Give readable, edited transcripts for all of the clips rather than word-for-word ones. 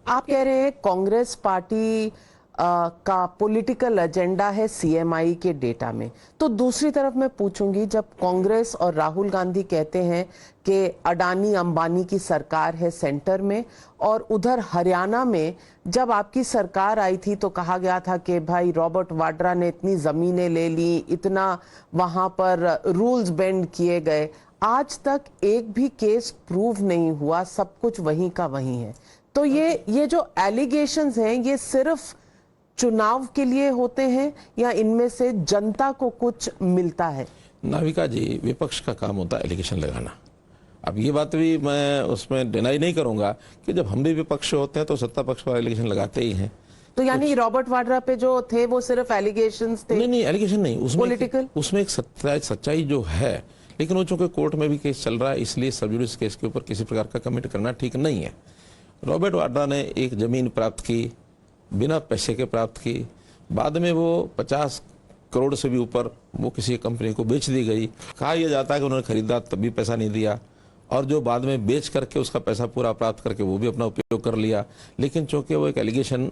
आप कह रहे हैं कांग्रेस पार्टी का पॉलिटिकल एजेंडा है सीएमआई के डेटा में, तो दूसरी तरफ मैं पूछूंगी, जब कांग्रेस और राहुल गांधी कहते हैं कि अडानी अंबानी की सरकार है सेंटर में, और उधर हरियाणा में जब आपकी सरकार आई थी तो कहा गया था कि भाई रॉबर्ट वाड्रा ने इतनी जमीनें ले ली, इतना वहां पर रूल्स बेंड किए गए, आज तक एक भी केस प्रूव नहीं हुआ, सब कुछ वहीं का वहीं है। तो ये जो एलिगेशंस हैं ये सिर्फ चुनाव के लिए होते हैं या इनमें से जनता को कुछ मिलता है? नाविका जी, विपक्ष का काम होता है एलिगेशन लगाना। अब ये बात भी मैं उसमें डिनाई नहीं करूंगा कि जब हम भी विपक्ष होते हैं तो सत्ता पक्ष वाले एलिगेशन लगाते ही हैं। तो यानी रॉबर्ट वाड्रा पे जो थे वो सिर्फ एलिगेशंस थे? नहीं, एलिगेशन नहीं, उसमें एक सच्चाई जो है, लेकिन वो चूंकि कोर्ट में भी केस चल रहा है इसलिए सब जुडिस केस के ऊपर किसी प्रकार का कमेंट करना ठीक नहीं है। रॉबर्ट वाड्रा ने एक जमीन प्राप्त की, बिना पैसे के प्राप्त की, बाद में वो 50 करोड़ से भी ऊपर वो किसी कंपनी को बेच दी गई। कहा यह जाता है कि उन्होंने खरीदा तब भी पैसा नहीं दिया, और जो बाद में बेच करके उसका पैसा पूरा प्राप्त करके वो भी अपना उपयोग कर लिया। लेकिन चूंकि वो एक एलिगेशन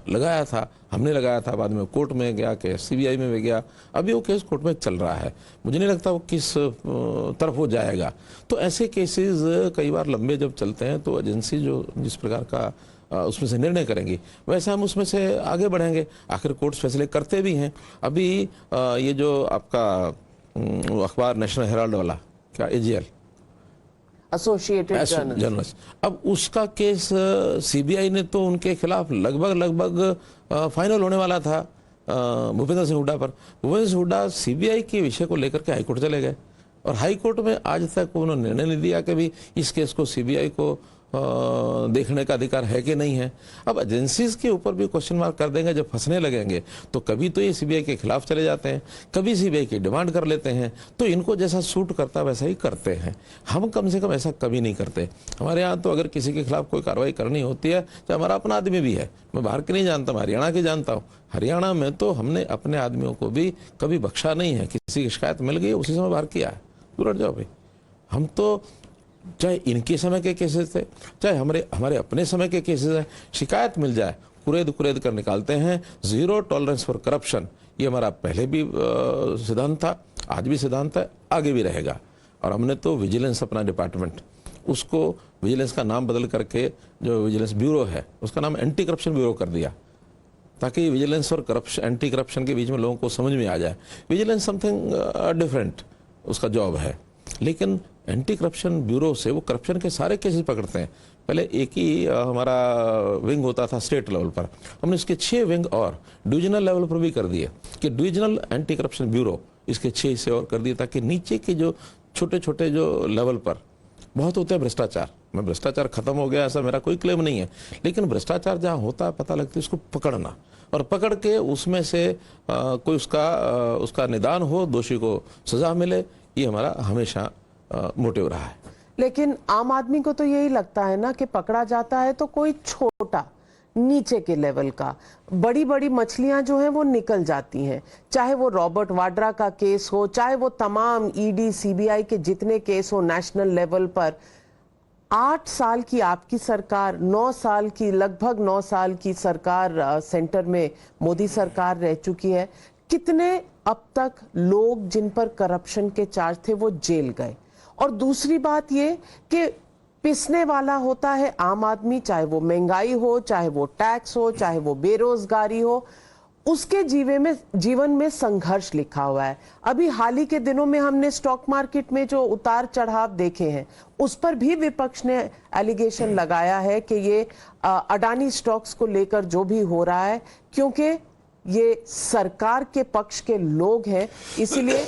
लगाया था, हमने लगाया था, बाद में कोर्ट में गया, केस सीबीआई में भी गया, अभी वो केस कोर्ट में चल रहा है, मुझे नहीं लगता वो किस तरफ हो जाएगा। तो ऐसे केसेस कई बार लंबे जब चलते हैं तो एजेंसी जो जिस प्रकार का उसमें से निर्णय करेंगी वैसे हम उसमें से आगे बढ़ेंगे। आखिर कोर्ट्स फैसले करते भी हैं। अभी ये जो आपका अखबार नेशनल हेराल्ड वाला, क्या एजीएल, एसोसिएटेड जर्नलिस्ट, अब उसका केस सीबीआई ने तो उनके खिलाफ लगभग फाइनल होने वाला था भूपेंद्र सिंह हुड्डा पर। भूपेंद्र सिंह हुड्डा सीबीआई के विषय को लेकर के हाईकोर्ट चले गए, और हाईकोर्ट में आज तक उन्होंने निर्णय नहीं दिया कि भी इस केस को सीबीआई को देखने का अधिकार है कि नहीं है। अब एजेंसीज के ऊपर भी क्वेश्चन मार्क कर देंगे जब फंसने लगेंगे, तो कभी तो ये सीबीआई के खिलाफ चले जाते हैं, कभी सीबीआई की डिमांड कर लेते हैं, तो इनको जैसा सूट करता वैसा ही करते हैं। हम कम से कम ऐसा कभी नहीं करते। हमारे यहाँ तो अगर किसी के खिलाफ कोई कार्रवाई करनी होती है, चाहे हमारा अपना आदमी भी है, मैं बाहर के नहीं जानता, मैं हरियाणा के जानता हूँ, हरियाणा में तो हमने अपने आदमियों को भी कभी बख्शा नहीं है। किसी की शिकायत मिल गई उसी समय बाहर किया है, दूर हट जाओ भाई। हम तो चाहे इनके समय के केसेस थे, चाहे हमारे अपने समय के केसेस हैं, शिकायत मिल जाए कुरेद कर निकालते हैं। जीरो टॉलरेंस फॉर करप्शन, ये हमारा पहले भी सिद्धांत था, आज भी सिद्धांत है, आगे भी रहेगा। और हमने तो विजिलेंस, अपना डिपार्टमेंट, उसको विजिलेंस का नाम बदल करके जो विजिलेंस ब्यूरो है उसका नाम एंटी करप्शन ब्यूरो कर दिया, ताकि विजिलेंस और करप्शन, एंटी करप्शन के बीच में लोगों को समझ में आ जाए। विजिलेंस समथिंग डिफरेंट उसका जॉब है, लेकिन एंटी करप्शन ब्यूरो से वो करप्शन के सारे केसेस पकड़ते हैं। पहले एक ही हमारा विंग होता था स्टेट लेवल पर, हमने इसके 6 विंग और डिविजनल लेवल पर भी कर दिए कि डिविजनल एंटी करप्शन ब्यूरो, इसके 6 से और कर दिए, ताकि नीचे के जो छोटे छोटे जो लेवल पर बहुत होता है भ्रष्टाचार, मैं भ्रष्टाचार खत्म हो गया ऐसा मेरा कोई क्लेम नहीं है, लेकिन भ्रष्टाचार जहाँ होता है पता लगता है उसको पकड़ना, और पकड़ के उसमें से कोई उसका निदान हो, दोषी को सजा मिले, ये हमारा हमेशा मोटिव रहा है। लेकिन आम आदमी को तो यही लगता है ना कि पकड़ा जाता है तो कोई छोटा नीचे के लेवल का, बड़ी बड़ी मछलियां जो हैं वो निकल जाती हैं, चाहे वो रॉबर्ट वाड्रा का केस हो, चाहे वो तमाम ईडी सीबीआई के जितने केस हो नेशनल लेवल पर। 8 साल की आपकी सरकार, 9 साल की, लगभग 9 साल की सरकार सेंटर में मोदी सरकार रह चुकी है। कितने अब तक लोग जिन पर करप्शन के चार्ज थे वो जेल गए? और दूसरी बात ये कि पिसने वाला होता है आम आदमी, चाहे वो महंगाई हो, चाहे वो टैक्स हो, चाहे वो बेरोजगारी हो, उसके जीवन में संघर्ष लिखा हुआ है। अभी हाल ही के दिनों में हमने स्टॉक मार्केट में जो उतार चढ़ाव देखे हैं उस पर भी विपक्ष ने एलिगेशन लगाया है कि ये अडानी स्टॉक्स को लेकर जो भी हो रहा है, क्योंकि ये सरकार के पक्ष के लोग हैं, इसीलिए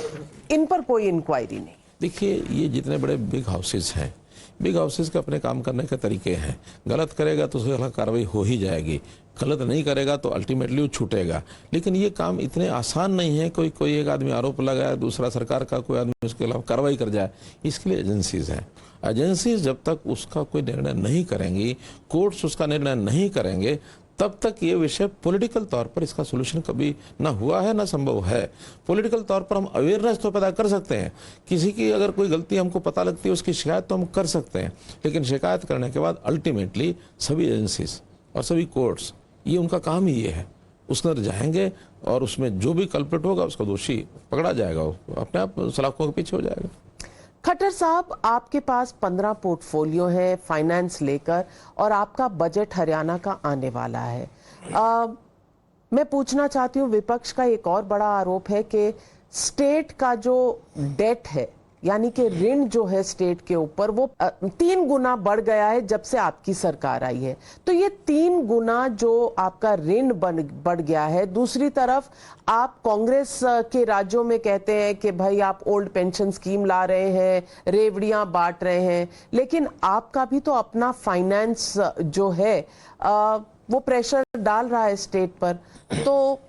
इन पर कोई इंक्वायरी नहीं। देखिए, ये जितने बड़े बिग हाउसेस हैं, बिग हाउसेस के अपने काम करने के तरीके हैं। गलत करेगा तो उसके खिलाफ कार्रवाई हो ही जाएगी, गलत नहीं करेगा तो अल्टीमेटली वो छूटेगा। लेकिन ये काम इतने आसान नहीं है कोई एक आदमी आरोप लगाया, दूसरा सरकार का कोई आदमी उसके खिलाफ कार्रवाई कर जाए। इसके लिए एजेंसीज हैं। एजेंसीज जब तक उसका कोई निर्णय नहीं करेंगी, कोर्ट्स उसका निर्णय नहीं करेंगे, तब तक ये विषय पॉलिटिकल तौर पर इसका सोल्यूशन कभी ना हुआ है ना संभव है। पॉलिटिकल तौर पर हम अवेयरनेस तो पैदा कर सकते हैं, किसी की अगर कोई गलती हमको पता लगती है उसकी शिकायत तो हम कर सकते हैं, लेकिन शिकायत करने के बाद अल्टीमेटली सभी एजेंसीज और सभी कोर्ट्स ये उनका काम ही ये है, उस अंदर जाएंगे और उसमें जो भी कल्प्रिट होगा उसका दोषी पकड़ा जाएगा, वो अपने आप सलाखों के पीछे हो जाएगा। खट्टर साहब, आपके पास 15 पोर्टफोलियो है फाइनेंस लेकर और आपका बजट हरियाणा का आने वाला है। मैं पूछना चाहती हूँ, विपक्ष का एक और बड़ा आरोप है कि स्टेट का जो डेट है यानी कि ऋण जो है स्टेट के ऊपर वो 3 गुना बढ़ गया है जब से आपकी सरकार आई है। तो ये 3 गुना जो आपका ऋण बढ़ गया है, दूसरी तरफ आप कांग्रेस के राज्यों में कहते हैं कि भाई आप ओल्ड पेंशन स्कीम ला रहे हैं, रेवड़ियां बांट रहे हैं, लेकिन आपका भी तो अपना फाइनेंस जो है वो प्रेशर डाल रहा है स्टेट पर। तो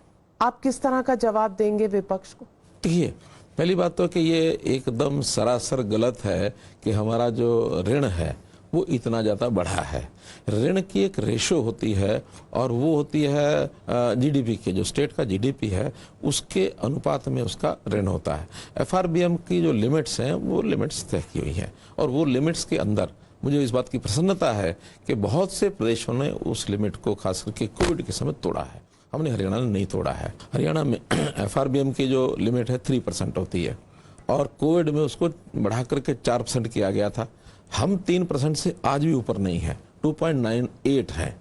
आप किस तरह का जवाब देंगे विपक्ष को? देखिए, पहली बात तो कि ये एकदम सरासर गलत है कि हमारा जो ऋण है वो इतना ज़्यादा बढ़ा है। ऋण की एक रेशो होती है और वो होती है जीडीपी के, जो स्टेट का जीडीपी है उसके अनुपात में उसका ऋण होता है। एफआरबीएम की जो लिमिट्स हैं वो लिमिट्स तय की हुई हैं और वो लिमिट्स के अंदर मुझे इस बात की प्रसन्नता है कि बहुत से प्रदेशों ने उस लिमिट को खास करके कोविड के समय तोड़ा है। हमने हरियाणा ने नहीं तोड़ा है। हरियाणा में एफआरबीएम की जो लिमिट है 3% होती है और कोविड में उसको बढ़ा करके 4% किया गया था। हम 3% से आज भी ऊपर नहीं है, 2.98 है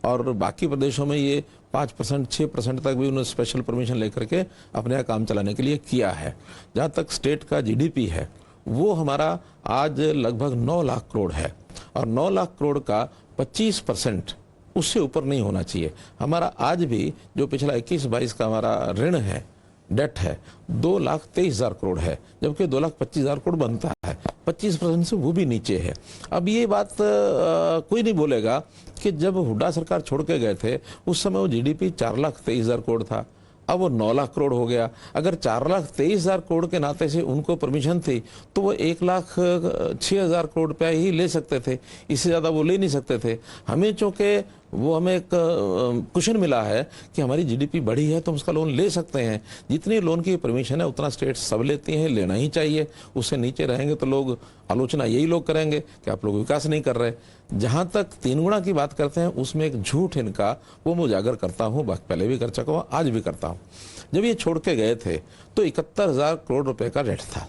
और बाकी प्रदेशों में ये 5%, 6% तक भी उन्होंने स्पेशल परमिशन लेकर के अपने यहाँ काम चलाने के लिए किया है। जहाँ तक स्टेट का जीडीपी है वो हमारा आज लगभग 9 लाख करोड़ है और 9 लाख करोड़ का 25% उससे ऊपर नहीं होना चाहिए। हमारा आज भी जो पिछला 21-22 का हमारा ऋण है, डेट है, 2,23,000 करोड़ है, जबकि 2,25,000 करोड़ बनता है, 25% से वो भी नीचे है। अब ये बात कोई नहीं बोलेगा कि जब हुड्डा सरकार छोड़ के गए थे उस समय वो जीडीपी 4,23,000 करोड़ था, अब वो 9 लाख करोड़ हो गया। अगर 4,23,000 करोड़ के नाते से उनको परमिशन थी तो वो 1,06,000 करोड़ रुपया ही ले सकते थे, इससे ज़्यादा वो ले नहीं सकते थे। हमें चूँकि वो हमें एक कुशन मिला है कि हमारी जीडीपी बढ़ी है तो हम उसका लोन ले सकते हैं। जितनी लोन की परमिशन है उतना स्टेट सब लेती हैं, लेना ही चाहिए। उससे नीचे रहेंगे तो लोग आलोचना यही लोग करेंगे कि आप लोग विकास नहीं कर रहे। जहाँ तक 3 गुना की बात करते हैं उसमें एक झूठ इनका वो मैं उजागर करता हूँ, पहले भी कर चुका हूँ, आज भी करता हूँ। जब ये छोड़ के गए थे तो 71,000 करोड़ रुपए का डेट था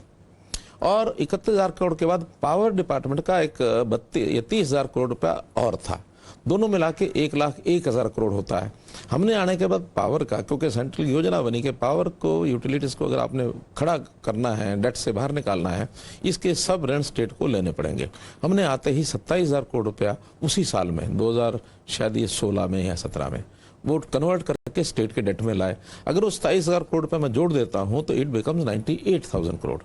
और 71,000 करोड़ के बाद पावर डिपार्टमेंट का एक 30,000 करोड़ रुपया और था, दोनों मिला के 1,01,000 करोड़ होता है। हमने आने के बाद पावर का, क्योंकि सेंट्रल योजना बनी कि पावर को, यूटिलिटीज को अगर आपने खड़ा करना है, डेट से बाहर निकालना है, इसके सब ऋण स्टेट को लेने पड़ेंगे। हमने आते ही 27,000 करोड़ रुपया उसी साल में 2016 में या 17 में वो कन्वर्ट करके स्टेट के डेट में लाए। अगर उस 27,000 करोड़ रुपया मैं जोड़ देता हूँ तो इट बिकम्स 98,000 करोड़।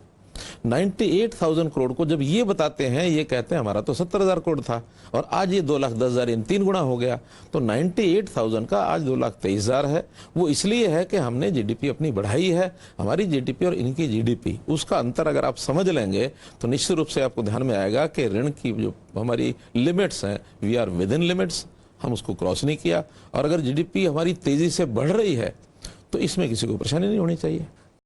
98,000 करोड़ को जब ये बताते हैं, ये कहते हैं हमारा तो 70,000 करोड़ था और आज ये 2,10,000 इन 3 गुना हो गया, तो 98,000 का आज 2,23,000 है। वो इसलिए है कि हमने जीडीपी अपनी बढ़ाई है। हमारी जीडीपी और इनकी जीडीपी, उसका अंतर अगर आप समझ लेंगे तो निश्चित रूप से आपको ध्यान में आएगा कि ऋण की जो हमारी लिमिट्स हैं, we are within limits, हम उसको क्रॉस नहीं किया। और अगर जीडीपी हमारी तेजी से बढ़ रही है तो इसमें किसी को परेशानी नहीं होनी चाहिए।